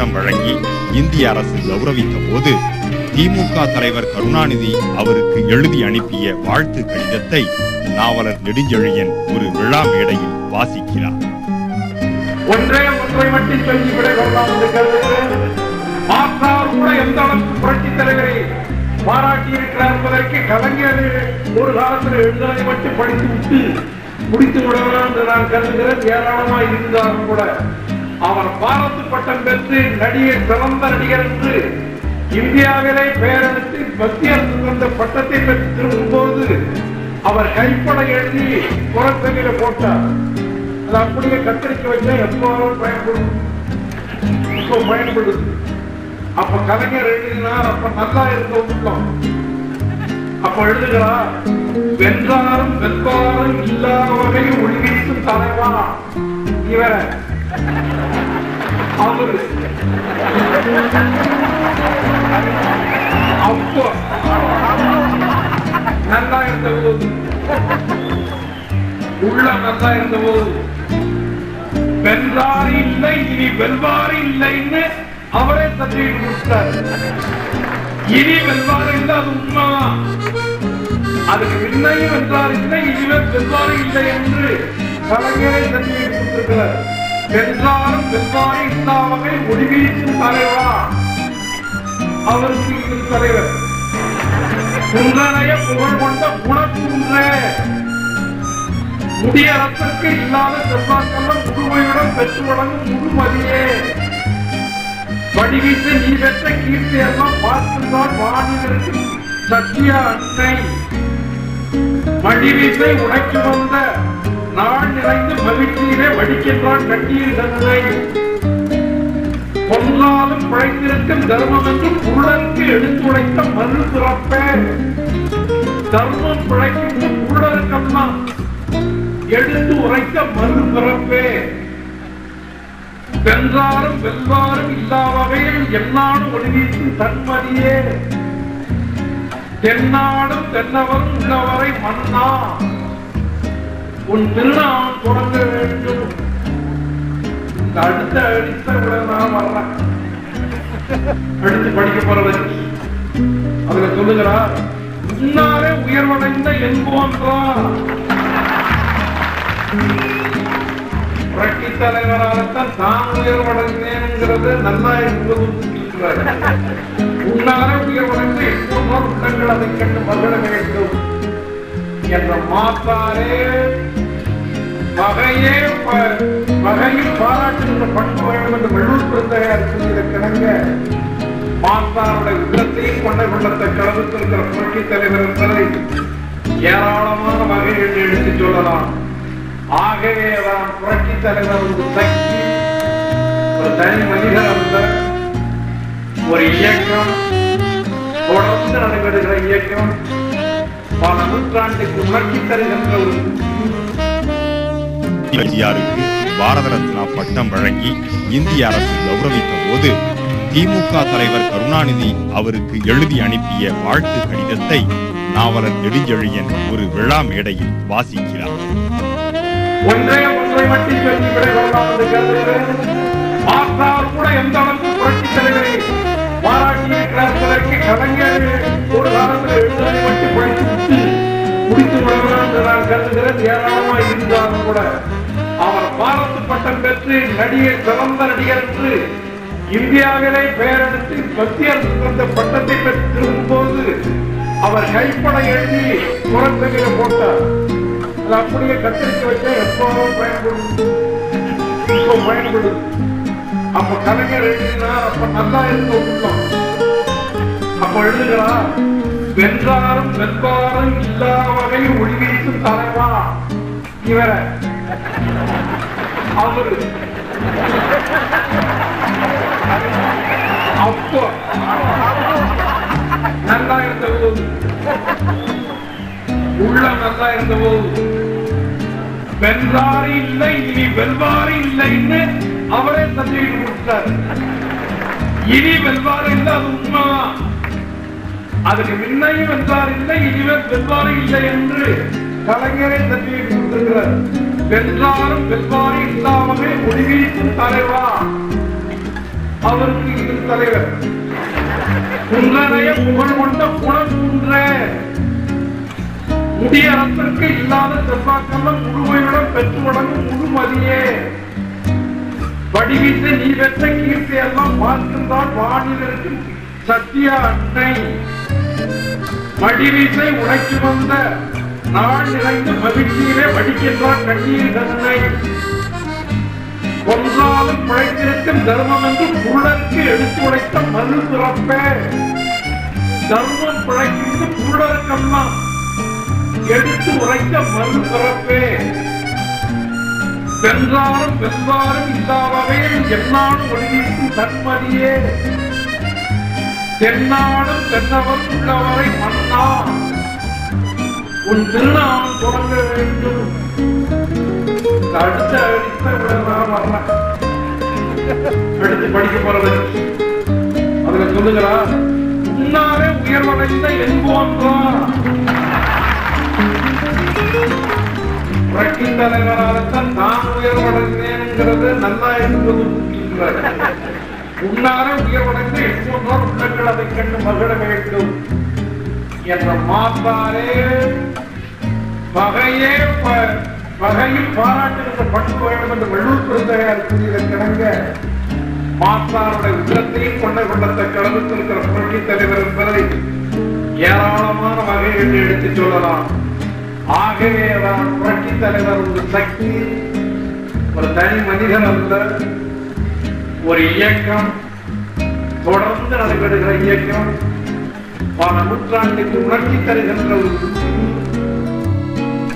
பட்டம் வழங்கி இந்திய அரசு கௌரவித்த போது திமுக தலைவர் கருணாநிதி அவருக்கு எழுதி அனுப்பிய வாழ்த்து கடிதத்தை நாவலர் நெடுஞ்செழியன் ஒரு விழா மேடையில் வாசிக்கிறார். ஒன்றை மட்டும் சொல்லிவிட கொள்ளலாம் என்று கருதுகிறேன். மாற்றார் கூட எந்த அளவுக்கு புரட்சி தலைவரை பாராட்டி இருக்கிறார் என்பதற்கு கலைஞர் ஒரு காலத்தில் எழுதுவதை மட்டும் படித்து விட்டு முடித்து விடலாம் என்று நான் கருதுகிறேன். ஏராளமாக இருந்தாலும் கூட அவர் பாராட்டு பட்டம் பெற்று நடிகர் சிறந்த நடிகர் என்று இந்தியாவிலே பெயரெடுத்து மத்திய அரசு கொண்ட பட்டத்தை பெற்று திரும்பும்போது அவர் கைப்பட எழுதி புறத்தகையில போட்டார். அது அப்படியே கத்தரிக்க வச்சா எப்போ பயன்படும், இப்போ பயன்படுது. அப்ப கலைஞர் எழுதினார். அப்ப நல்லா இருந்த உள்ளம் அப்ப எழுதுகிறார், வென்றாரும் வெல்வாரும் இல்லா வகையில் ஒளிவீசும் தலைவா இவர அவரு. அப்போ நல்லா இருந்த போது, உள்ளம் நல்லா இருந்த போது, வென்றாரு இல்லை இனி வெல்வாரு இல்லைன்னு அவரே சர்டிபிகேட் கொடுத்தார். இனி வெல்வாரு இல்லை, அது உண்மைதான். அதுக்கு முன்னையும் வென்றார் இல்லை, இனிமேல் வெல்வாரு இல்லை என்று கலைஞரை சர்டிபிகேட் கொடுத்திருக்கிறார். வென்றாரும் வெல்வாரு இல்லாமலே ஒளிவீசும் தலைவா அவருக்கு இது தலைவர். குன்றனைய புகழ் கொண்ட குணக்குன்றே முடியரசருக்கு இல்லாத செல்வாக்கெல்லாம் முழுமையுடன் பெற்று வழங்கும் முழுமதியே வடிவீச நீ பெற்ற கீர்த்தி எல்லாம் பார்த்துதான் வாணிகருக்கு சத்திய அன்னை வடிவீசை உடைக்கு வந்த நாள் நிறைந்து மகிழ்ச்சியிலே வடிக்கின்றான் கண்ணீர் தன்னை கொன்றாலும் பிழைத்திருக்கும் தர்மம் என்று புள்ளருக்கு எடுத்துழைத்த மறு சிறப்பே. தர்மம் பிழைக்கின்ற புள்ளருக்கெல்லாம் எடுத்து உரைத்த மறு பிறப்பே. வென்றாரும் வெல்வாரும் இல்லா வகையில் எந்நாடும் ஒளிவீசும் தன்மதியே. தென்னாடும் தென்னவரும் உள்ளவரை மன்னா உன் திருநாமம் தொடங்க வேண்டும். இந்த அடுத்த நான் வர்றேன், அடுத்து படிக்க போறது. அதுல சொல்லுகிறார், முன்னாலே உயர்வடைந்த என்போன்றார் புரட்சி தலைவராகத்தான் தான் உயர்வடைந்தேன்ங்கிறது நல்லா என்பது. உன்னாலே உயர்வடைந்து எப்போதும் உள்ளங்கள் அதை கண்டு மகிழ வேண்டும் என்ற மாற்றாரே வகையில் பாராட்டுகின்ற பண்பு வேண்டும் என்று வெள்ளூர் பெருந்தகையார் கிணங்க மாற்றாருடைய உள்ளத்தையும் கொண்ட கொள்ளத்தை கலந்துத்திருக்கிற புரட்சி தலைவர் என்பதை ஏராளமான வகையில் எடுத்து சொல்லலாம். ஆகவே தான் புரட்சி தலைவர் ஒரு சக்தி, ஒரு தனி மனிதர் அல்ல, ஒரு இயக்கம், தொடர்ந்து நடைபெறுகிற இயக்கம், பல நூற்றாண்டுக்கு உணர்ச்சி தருகின்ற ஒரு பாரத ரத்னா பட்டம் வழங்கி இந்திய அரசு கௌரவித்த போது திமுக தலைவர் கருணாநிதி அவருக்கு எழுதி அனுப்பிய வாழ்த்து கடிதத்தை நாவலர் நெடுஞ்செழியன் ஒரு விழா மேடையில் வாசிக்கிறார். ஒன்றை மட்டும் சொல்லிவிட கொள்ளலாம் என்று கருதுகிறேன். மாற்றார் கூட எந்த அளவுக்கு புரட்சி தலைவரை பாராட்டி இருக்கிறார் என்பதற்கு கலைஞர் ஒரு காலத்தில் எழுதுவதை மட்டும் படித்து விட்டு முடித்து விடலாம் என்று நான் கருதுகிறேன். ஏராளமாக இருந்தாலும் கூட அவர் பாராட்டு பட்டம் பெற்று நடிகர் சிறந்த நடிகர் என்று இந்தியாவிலே பெயரெடுத்து மத்திய அரசு கொண்ட பட்டத்தை பெற்று திரும்பும்போது அவர் கைப்பட எழுதி புறத்தகையில போட்டார். அது அப்படியே கத்தரிக்க வச்சா எப்போ பயன்படும், இப்போ பயன்படுது. அப்ப கலைஞர் எழுதினார். அப்ப நல்லா இருந்த உள்ளம் அப்ப எழுதுகிறார், வென்றாரும் வெல்வாரும் இல்லா வகையில் ஒளிவீசும் தலைவா இவர அவரு. அப்போ நல்லா இருந்த போது, உள்ளம் நல்லா இருந்த போது, வென்றாரு இல்லை இனி வெல்வாரு இல்லைன்னு அவரே சர்டிபிகேட் கொடுத்தார். இனி வெல்வாரு இல்லை, அது உண்மைதான். அதுக்கு முன்னையும் வென்றார் இல்லை, இனிமேல் வெல்வாரு இல்லை என்று கலைஞரை சர்டிபிகேட் கொடுத்திருக்கிறார். வென்றாரும் வெல்வாரு இல்லாமலே ஒளிவீசும் தலைவா அவருக்கு இது தலைவர். குன்றனைய புகழ் கொண்ட குணக்குன்ற முடியரசருக்கு இல்லாத செல்வாக்கெல்லாம் முழுமையுடன் பெற்று வழங்கும் முழுமதியே. வடிவீசை நீ பெற்ற கீர்த்தி எல்லாம் பார்க்கின்றால் வானில் இருக்கும் சத்திய அன்னை. மடிவீசை உடைக்கு வந்த நாள் நிறைந்த மகிழ்ச்சியிலே வடிக்கின்றார் கண்ணீர் தன்னை. ஒன்றாலும் பிழைத்திருக்கும் தர்மம் என்று புருடருக்கு எடுத்துரைத்த மறு பிறப்பே. தர்மம் பிழைக்கின்ற புருடருக்கெல்லாம் எடுத்து உரைத்த மறு பிறப்பே. வென்றாலும் வென்றாலும் இல்லாதவையில் என்னாலும் ஒளிவீசும் தன்மதியே. தென்னாடும் தென்னவர் உள்ளவரை மன்னா உன் திருநாமம் தொடங்க வேண்டும். அடுத்த அடித்த விடலாம் வரலாம். அடுத்து படிக்க போறது அதுல சொல்லுகிறா, முன்னாலே உயர்வடைந்த என்போன்றா புரட்சி தலைவராகத்தான் நான் உயர்வடைந்தேன்ங்கிறது நல்லா என்பது. முன்னாலே உயர்வடைந்த என்போன்றால் உள்ளங்கள் அதை கண்டு மகிழ வேண்டும் என்ற மாத்தாரே வகையில் பாராட்டுகின்ற பண்பு வேண்டும் என்று வள்ளுவர் பெருந்தகையார் கூறிய கிடங்க மாத்தாருடைய உள்ளத்தையும் கொண்டத்தக்க அளவுக்கு இருக்கிற புரட்சி தலைவர் என்பதை ஏராளமான வகைகள் எடுத்து சொல்லலாம். ஆகவேதான் புரட்சி தலைவர் ஒரு சக்தி, ஒரு தனி மனிதன் அல்ல, ஒரு இயக்கம், தொடர்ந்து நடைபெறுகிற இயக்கம், பல நூற்றாண்டுக்கு உணர்ச்சி தருகின்ற ஒரு